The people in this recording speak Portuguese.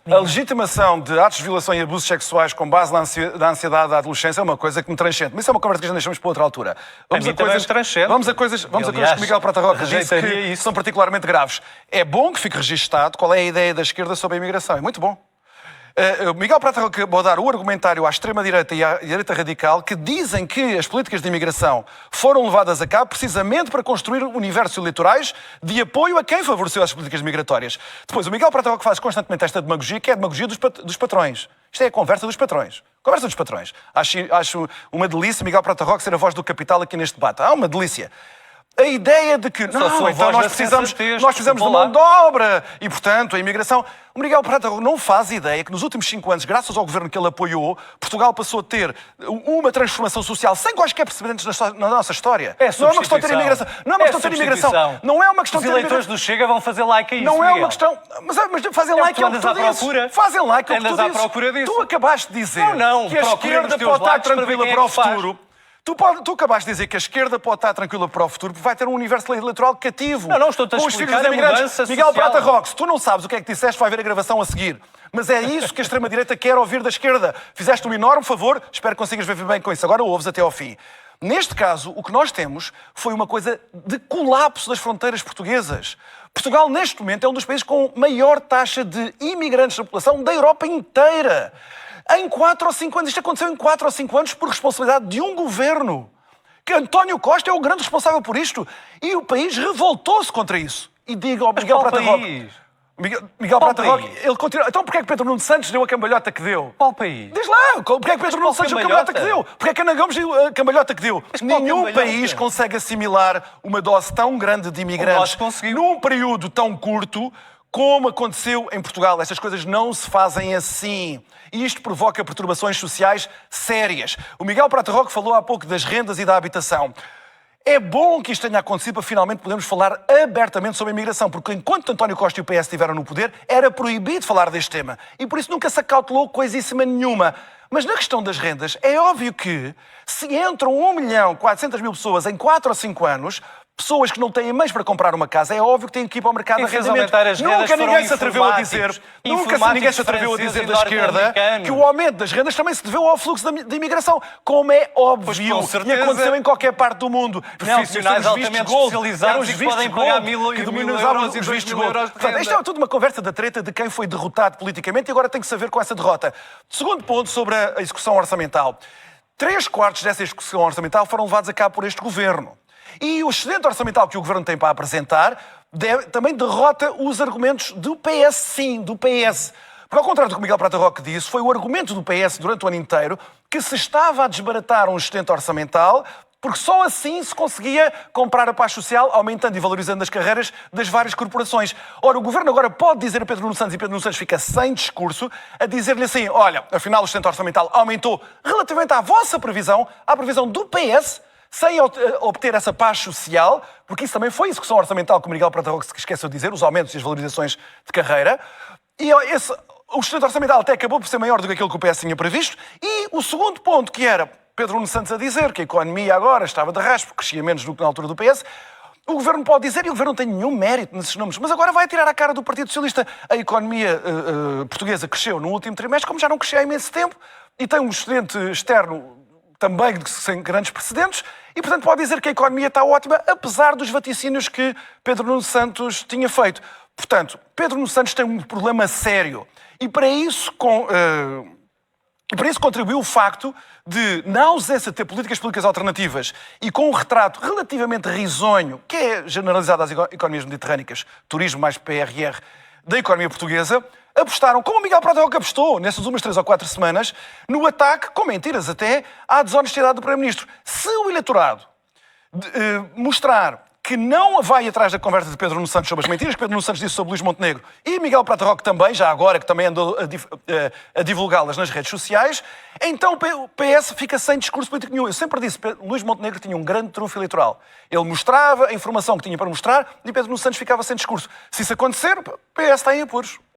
A legitimação de atos de violação e abusos sexuais com base na ansiedade da adolescência é uma coisa que me transcende. Mas isso é uma conversa que já deixamos para outra altura. Vamos a coisas que o Miguel Prata Roca disse que são particularmente graves. É bom que fique registado qual é a ideia da esquerda sobre a imigração. É muito bom. Miguel Prata Roca acabou de dar o argumentário à extrema-direita e à direita radical que dizem que as políticas de imigração foram levadas a cabo precisamente para construir universos eleitorais de apoio a quem favoreceu as políticas migratórias. Depois, o Miguel Prata Roca faz constantemente esta demagogia, que é a demagogia dos patrões. Isto é a conversa dos patrões. Conversa dos patrões. Acho uma delícia Miguel Prata Roca ser a voz do capital aqui neste debate. Uma delícia. A ideia de que então nós precisamos de mão de obra e, portanto, a imigração... O Miguel Prata Roca não faz ideia que nos últimos 5 anos, graças ao governo que ele apoiou, Portugal passou a ter uma transformação social sem quaisquer precedentes na nossa história. Não é uma questão de ter imigração. Não é uma questão de ter imigração. Não é uma questão de ter imigração. Os eleitores do Chega vão fazer like a isso, Não é uma questão... Mas fazem like ao que tu dizes. Fazem like ao que tu dizes. Tu acabaste de dizer que a esquerda pode estar tranquila para o futuro. Tu acabaste de dizer que a esquerda pode estar tranquila para o futuro porque vai ter um universo eleitoral cativo. Não, estou-te a explicar a mudança Miguel social. Prata Roca, se tu não sabes o que é que disseste, vai ver a gravação a seguir. Mas é isso que a extrema-direita quer ouvir da esquerda. Fizeste um enorme favor, espero que consigas ver bem com isso. Agora ouves até ao fim. Neste caso, o que nós temos foi uma coisa de colapso das fronteiras portuguesas. Portugal, neste momento, é um dos países com maior taxa de imigrantes na população da Europa inteira. Em 4 ou 5 anos. Isto aconteceu em 4 ou 5 anos por responsabilidade de um governo. Que António Costa é o grande responsável por isto. E o país revoltou-se contra isso. E diga ao Miguel Prata Roca... Miguel Prata Roca, ele continua... Então porquê é que Pedro Nuno Santos deu a cambalhota que deu? Qual país? Diz lá, porquê é que Pedro Nuno Santos deu a cambalhota que deu? Porquê é que Ana Gomes deu a cambalhota que deu? Nenhum país consegue assimilar uma dose tão grande de imigrantes num período tão curto como aconteceu em Portugal. Estas coisas não se fazem assim. E isto provoca perturbações sociais sérias. O Miguel Prata Roca falou há pouco das rendas e da habitação. É bom que isto tenha acontecido para finalmente podermos falar abertamente sobre a imigração, porque enquanto António Costa e o PS estiveram no poder, era proibido falar deste tema. E por isso nunca se acautelou coisíssima nenhuma. Mas na questão das rendas, é óbvio que se entram 1.400.000 pessoas em 4 ou 5 anos... Pessoas que não têm meios para comprar uma casa, é óbvio que têm que ir para o mercado de arrendamento. Nunca ninguém se atreveu a dizer, da esquerda que o aumento das rendas também se deveu ao fluxo de imigração, como é óbvio e aconteceu em qualquer parte do mundo. Profissionais altamente especializados que podem pagar 1.000 euros e 2.000 euros de renda. Isto é tudo uma conversa da treta de quem foi derrotado politicamente e agora tem que saber com essa derrota. Segundo ponto sobre a execução orçamental. 3/4 dessa execução orçamental foram levados a cabo por este governo. E o excedente orçamental que o Governo tem para apresentar também derrota os argumentos do PS, sim, do PS. Porque, ao contrário do que o Miguel Prata Roca disse, foi o argumento do PS durante o ano inteiro que se estava a desbaratar um excedente orçamental porque só assim se conseguia comprar a paz social, aumentando e valorizando as carreiras das várias corporações. Ora, o Governo agora pode dizer a Pedro Nuno Santos, e Pedro Nuno Santos fica sem discurso, a dizer-lhe assim, olha, afinal o excedente orçamental aumentou relativamente à vossa previsão, à previsão do PS, sem obter essa paz social, porque isso também foi execução orçamental, como Miguel Prata Roca se esqueceu de dizer, os aumentos e as valorizações de carreira. E o excedente orçamental até acabou por ser maior do que aquilo que o PS tinha previsto. E o segundo ponto, que era Pedro Nuno Santos a dizer que a economia agora estava de raspo, crescia menos do que na altura do PS, o Governo pode dizer, e o Governo não tem nenhum mérito nesses números, mas agora vai tirar a cara do Partido Socialista. A economia portuguesa cresceu no último trimestre, como já não crescia há imenso tempo, e tem um excedente externo também sem grandes precedentes, e, portanto, pode dizer que a economia está ótima, apesar dos vaticínios que Pedro Nuno Santos tinha feito. Portanto, Pedro Nuno Santos tem um problema sério. E para isso contribuiu o facto de, na ausência de ter políticas públicas alternativas e com um retrato relativamente risonho, que é generalizado às economias mediterrânicas, turismo mais PRR, da economia portuguesa, apostaram, como o Miguel Prata Roca apostou nessas últimas 3 ou 4 semanas, no ataque, com mentiras até, à desonestidade do Primeiro-Ministro. Se o eleitorado mostrar que não vai atrás da conversa de Pedro Nuno Santos sobre as mentiras que Pedro Nuno Santos disse sobre Luís Montenegro e Miguel Prata Roca também, já agora, que também andou a divulgá-las nas redes sociais, então o PS fica sem discurso político nenhum. Eu sempre disse que Luís Montenegro tinha um grande trunfo eleitoral. Ele mostrava a informação que tinha para mostrar e Pedro Nuno Santos ficava sem discurso. Se isso acontecer, o PS está em apuros.